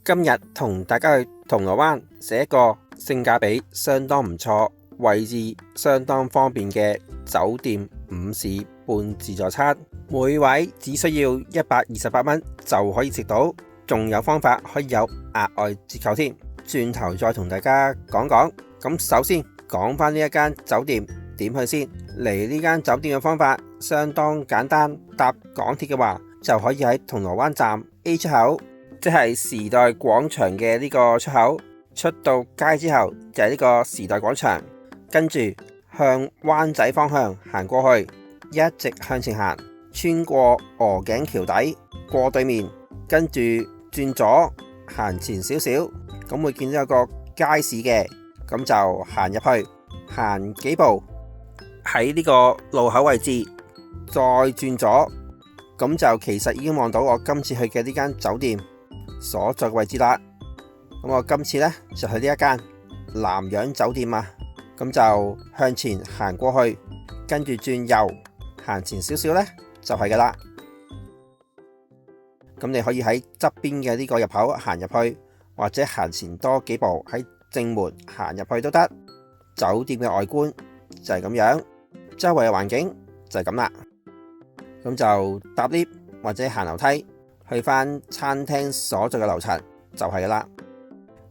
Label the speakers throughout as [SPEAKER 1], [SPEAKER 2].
[SPEAKER 1] 今日同大家去銅鑼灣寫一個性價比相當唔錯、位置相當方便嘅酒店午市半自助餐，每位只需要128蚊就可以食到，仲有方法可以有額外折扣添。轉頭再同大家講講。咁首先講返呢一間酒店點去先。嚟呢間酒店嘅方法相當簡單，搭港鐵嘅話就可以喺銅鑼灣站 A 出口，即係時代廣場嘅呢個出口，出到街之後就係呢個時代廣場，跟住向灣仔方向行過去，一直向前行，穿過鵝頸橋底，過對面，跟住轉左行前少少，咁會見到有個街市嘅，咁就行入去，行幾步喺呢個路口位置，再轉左，咁就其實已經望到我今次去嘅呢間酒店所在位置啦。咁我今次呢，就去呢一間南洋酒店啊，咁就向前行過去，跟住轉右行前少少呢，就係噶啦。咁你可以喺側邊嘅呢個入口行入去，或者行前多幾步喺正門行入去都得。酒店嘅外觀就係咁樣，周圍嘅環境就係咁啦。咁就搭 lift 或者行樓梯去返餐廳所在嘅樓層就係噶啦。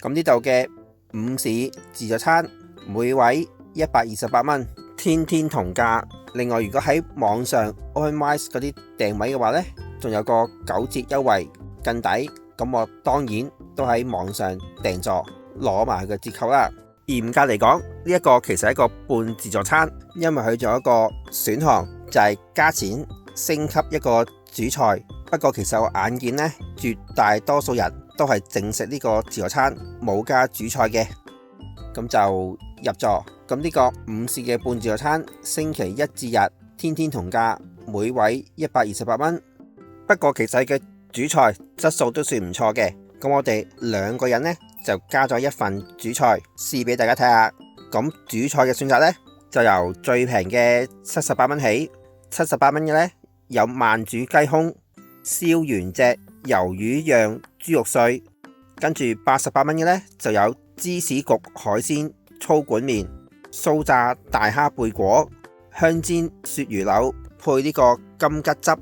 [SPEAKER 1] 咁呢度嘅午市自助餐每位128蚊，天天同價。另外如果喺網上 OpenRice 嗰啲訂位嘅話呢，仲有個9折優惠更抵。咁我當然都喺網上訂座攞埋佢嘅折扣啦。嚴格嚟講，呢一個其實係一個半自助餐，因為佢仲有一個選項就係加錢升級一個主菜。不過其實我眼見呢，絕大多數人都係淨食呢個自助餐，冇加主菜嘅，咁就入座。咁呢個午市嘅半自助餐，星期一至日天天同價，每位128蚊。不過其實嘅主菜質素都算唔錯嘅。咁我哋2個人呢，就加咗一份主菜試俾大家睇下。咁主菜嘅選擇呢，就由最平嘅78蚊起，78蚊嘅呢，有慢煮雞胸、燒原隻魷魚釀豬肉碎，跟住88蚊嘅呢，就有芝士焗海鮮粗管麵、酥炸大蝦貝果、香煎鱈魚柳配呢個金桔汁。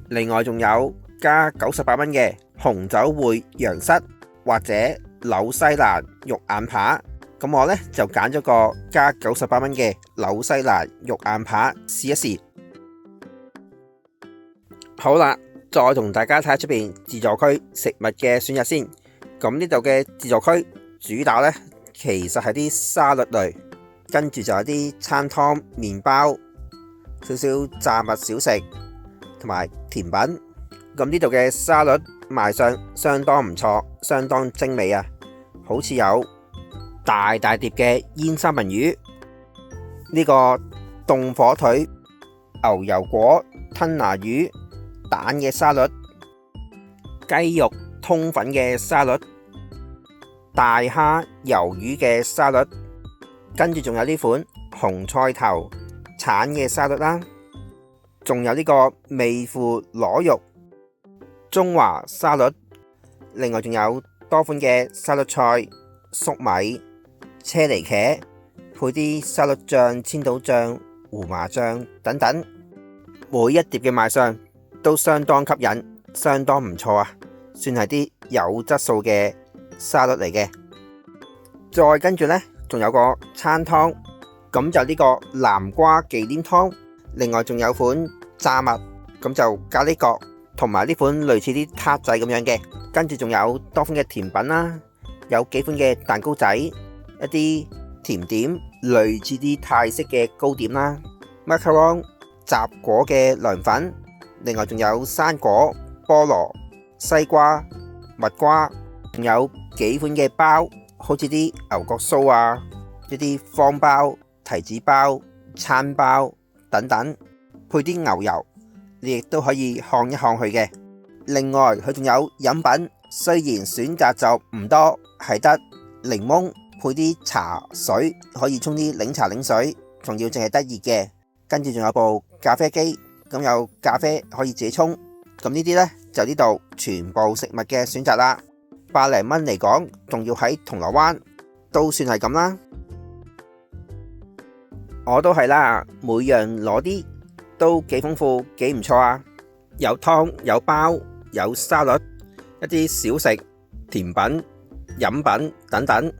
[SPEAKER 1] 另外仲有加98蚊嘅紅酒燴羊膝或者紐西蘭肉眼扒。咁我呢，就揀咗個加98蚊嘅紐西蘭肉眼扒試一試。好啦，再同大家睇下出邊自助區食物嘅選擇先。咁呢度嘅自助區主打呢，其實係啲沙律類，跟住就有啲餐湯、麵包、少少炸物小食同埋甜品。咁呢度嘅沙律賣相相當唔錯，相當精美啊！好似有大大碟嘅煙三文魚，呢個凍火腿、牛油果、吞拿魚、蛋嘅沙律、雞肉通粉嘅沙律、大蝦魷魚嘅沙律，跟住仲有呢款紅菜頭橙嘅沙律啦，仲有呢個味腐螺肉中華沙律。另外仲有多款嘅沙律菜、粟米、車厘茄，配啲沙律醬、千島醬、胡麻醬等等。每一碟嘅賣相都相當吸引，相當唔錯啊，算係啲有質素嘅沙律嚟嘅。再跟住呢，仲有個餐湯，咁就呢個南瓜忌廉湯。另外仲有款炸物，咁就咖喱角，同埋呢款類似啲撻仔咁樣嘅。跟住仲有多款嘅甜品啦，有幾款嘅蛋糕仔，一啲甜點類似啲泰式嘅糕點啦，macaron 雜果嘅涼粉，另外仲有生果、菠蘿、西瓜、蜜瓜，仲有幾款嘅包，好似啲牛角酥啊，一啲方包、提子包、餐包等等，配啲牛油，你亦都可以看一看佢嘅。另外佢仲有飲品，雖然選擇就唔多，係得檸檬配啲茶水，可以沖啲檸茶檸水，仲要淨係得熱嘅。跟住仲有部咖啡機，咁有咖啡可以自己沖。咁呢啲呢，就呢度全部食物嘅選擇啦。百零蚊嚟講，仲要喺銅鑼灣，都算係咁啦。我都係啦，每樣攞啲都幾豐富，幾唔錯啊！有湯有包有沙律，一啲小食、甜品、飲品等等。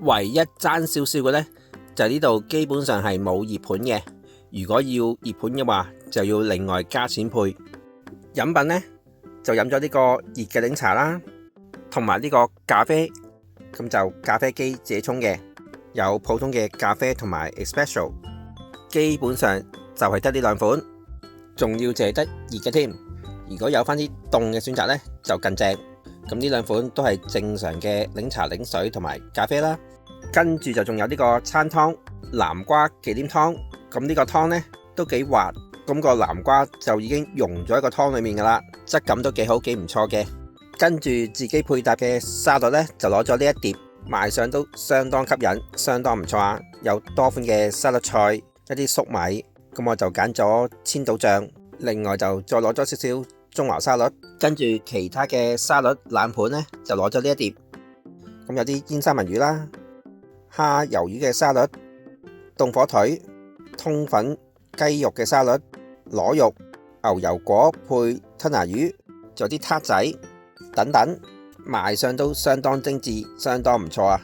[SPEAKER 1] 唯一爭少少嘅呢，就係呢度基本上係冇熱盤嘅。如果要熱盤嘅話，就要另外加錢配。飲品呢，就飲咗呢個熱嘅檸茶啦，同埋呢個咖啡，咁就咖啡機自己沖嘅，有普通嘅咖啡同埋 espresso， 基本上就係得呢兩款，仲要淨係得熱嘅添。如果有翻啲凍嘅選擇呢，就更正。咁呢兩款都係正常嘅檸茶、檸水同埋咖啡啦。跟住就仲有呢個餐湯南瓜忌廉湯，咁呢個湯呢都幾滑，咁個南瓜就已經溶咗喺個湯裏面噶啦，質感都幾好，幾唔錯嘅。跟住自己配搭嘅沙律呢，就攞咗呢一碟，賣相都相當吸引，相當唔錯啊！有多款嘅沙律菜，一啲粟米，咁我就揀咗千島醬，另外就再攞咗少少中華沙律，跟住其他嘅沙律冷盤呢，就攞咗呢一碟，咁有啲煙三文魚啦、蝦魷魚嘅沙律、凍火腿、通粉雞肉嘅沙律、螺肉、牛油果配吞拿魚，仲有啲撻仔等等，賣相都相當精緻，相當唔錯啊！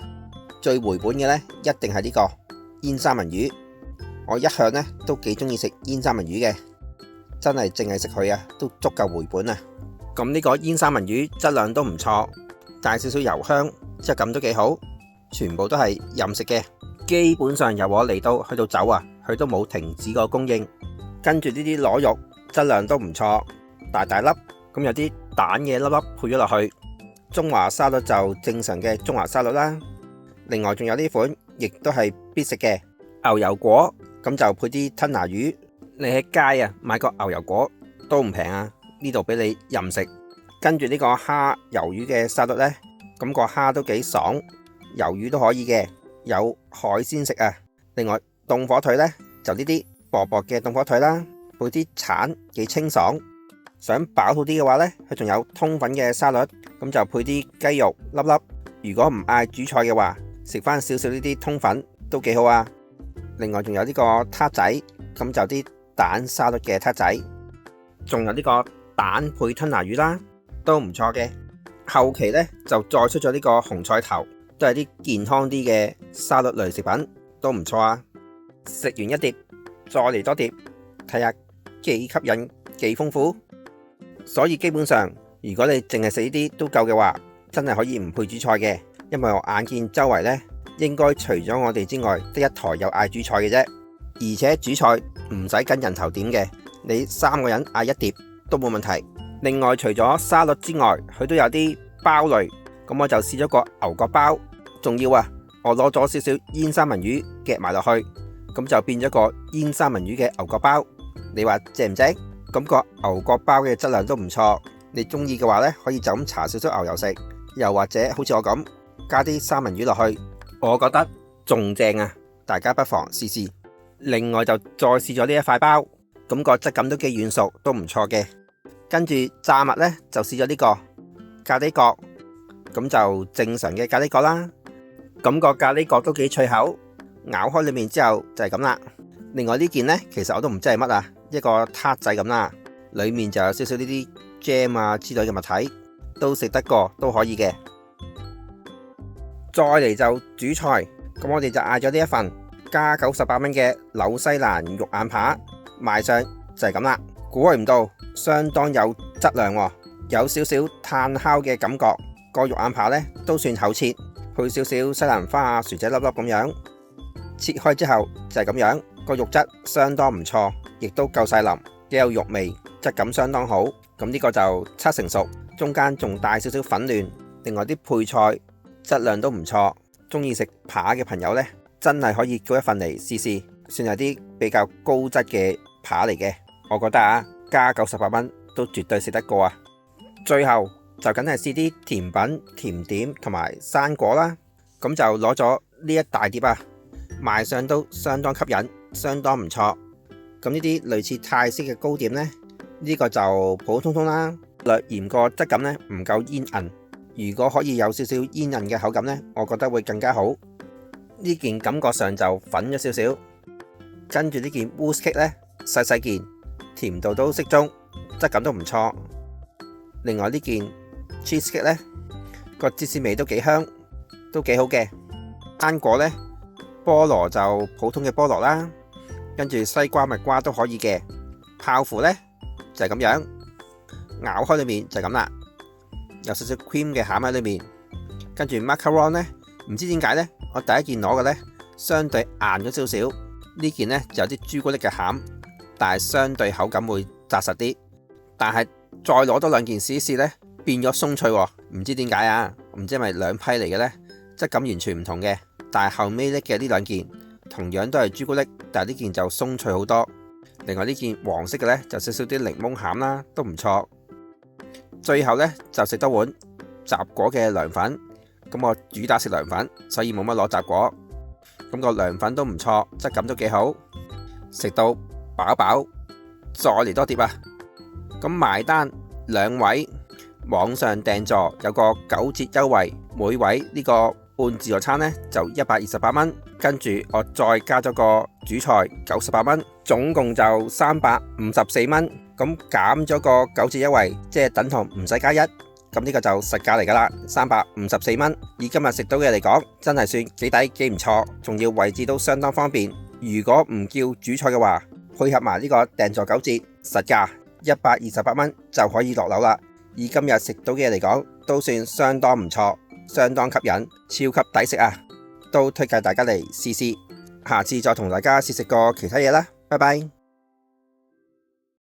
[SPEAKER 1] 最回本嘅呢，一定係呢個煙三文魚，我一向呢都幾中意食煙三文魚嘅。真係淨係食佢啊，都足夠回本啊！咁呢個煙三文魚質量都唔錯，帶少少油香，質感都幾好，全部都係任食嘅。基本上由我嚟到去到走啊，佢都冇停止過供應。跟住呢啲螺肉質量都唔錯，大大粒，咁有啲蛋嘅粒粒配咗落去。中華沙律就正常嘅中華沙律啦。另外仲有呢款，亦都係必食嘅牛油果，咁就配啲吞拿魚。你喺街啊買個牛油果都唔平啊，呢度俾你任食。跟住呢個蝦魷魚嘅沙律呢，咁個蝦都幾爽，魷魚都可以嘅，有海鮮食啊。另外凍火腿呢，就呢啲薄薄嘅凍火腿啦，配啲橙幾清爽。想飽肚啲嘅話呢，佢仲有通粉嘅沙律，咁就配啲雞肉粒粒。如果唔嗌主菜嘅話，食翻少少呢啲通粉都幾好啊。另外仲有呢個撻仔，咁就啲蛋沙律嘅撻仔，仲有呢個蛋配吞拿魚啦，都唔錯嘅。後期呢，就再出咗呢個紅菜頭，都係啲健康啲嘅沙律類食品，都唔錯啊。食完一碟，再嚟多碟，睇下幾吸引幾豐富。所以基本上如果你淨係食呢啲都夠嘅話，真係可以唔配主菜嘅，因為我眼見周圍呢，應該除咗我哋之外，得一台有嗌主菜嘅啫。而且主菜唔使跟人頭點嘅，你3個人嗌一碟都冇問題。另外除咗沙律之外，佢都有啲包類，咁我就試咗個牛角包，仲要啊，我攞咗少少煙三文魚夾埋落去，咁就變咗個煙三文魚嘅牛角包。你話正唔正？咁個牛角包嘅質量都唔錯，你中意嘅話呢，可以就咁搽少少牛油食，又或者好似我咁加啲三文魚落去，我覺得仲正啊！大家不妨試試。另外就再試咗呢一塊包，咁個質感都幾軟熟，都唔錯嘅。跟住炸物呢，就試咗呢個咖喱角，咁就正常嘅咖喱角啦。咁個咖喱角都幾脆口，咬開裏面之後就係咁啦。另外呢件呢，其實我都唔知係乜啊，一個撻仔咁啦，裏面就有少少呢啲 jam 啊之類嘅物體，都食得過，都可以嘅。再嚟就主菜，咁我哋就嗌咗呢一份加98蚊嘅紐西蘭肉眼扒，賣相就係咁啦。估唔到相當有質量喎，有少少炭烤嘅感覺。個肉眼扒呢都算厚切，配少少西蘭花啊、薯仔粒粒咁樣，切開之後就係咁樣。個肉質相當唔錯，亦都夠晒腍，幾有肉味，質感相當好。咁呢個就7成熟，中間仲帶少少粉嫩。另外啲配菜質量都唔錯，中意食扒嘅朋友呢，真係可以叫一份嚟試試，算係啲比較高質嘅扒嚟嘅。我覺得啊，加98蚊都絕對食得過啊。最後就梗係試啲甜品、甜點同埋生果啦。咁就攞咗呢一大碟啊，賣相都相當吸引，相當唔錯。咁呢啲類似泰式嘅糕點呢，呢個就普普通通啦，略嫌個質感呢唔夠煙韌。如果可以有少少煙韌嘅口感呢，我覺得會更加好。呢件感覺上就粉咗少少，跟住呢件 mousse cake 呢，細細件，甜度都適中，質感都唔錯。另外呢件 cheese cake 呢，個芝士味都幾香，都幾好嘅。生果呢，菠蘿就普通嘅菠蘿啦，跟住西瓜蜜瓜都可以嘅。泡芙呢，就係咁樣，咬開裏面就係咁啦，有少少 cream 嘅餡喺裏面。跟住 macaron 呢，唔知點解呢，我第一件攞嘅呢，相對硬咗少少，呢件呢，就有啲朱古力嘅餡，但係相對口感會紮實啲。但係再攞多兩件試一試呢，變咗鬆脆喎，唔知點解啊？唔知係咪兩批嚟嘅呢？質感完全唔同嘅。但係後尾拎嘅呢兩件同樣都係朱古力，但係呢件就鬆脆好多。另外呢件黃色嘅呢，就少少啲檸檬餡啦，都唔錯。最後呢，就食多碗雜果嘅涼粉。咁我主打食涼粉，所以冇乜攞雜果。咁個涼粉都唔錯，質感都幾好。食到飽飽，再嚟多碟啊！咁埋單兩位網上訂座有個9折優惠，每位呢個半自助餐呢就128蚊，跟住我再加咗個主菜98蚊，總共就354蚊。咁減咗個9折優惠，即係等同唔使加1。咁呢個就實價嚟噶啦，354蚊。以今日食到嘅嚟講，真係算幾抵幾唔錯，仲要位置都相當方便。如果唔叫主菜嘅話，配合埋呢個訂座9折，實價128蚊就可以落樓啦。以今日食到嘅嚟講，都算相當唔錯，相當吸引，超級抵食啊！都推介大家嚟試試，下次再同大家試食個其他嘢啦。拜拜。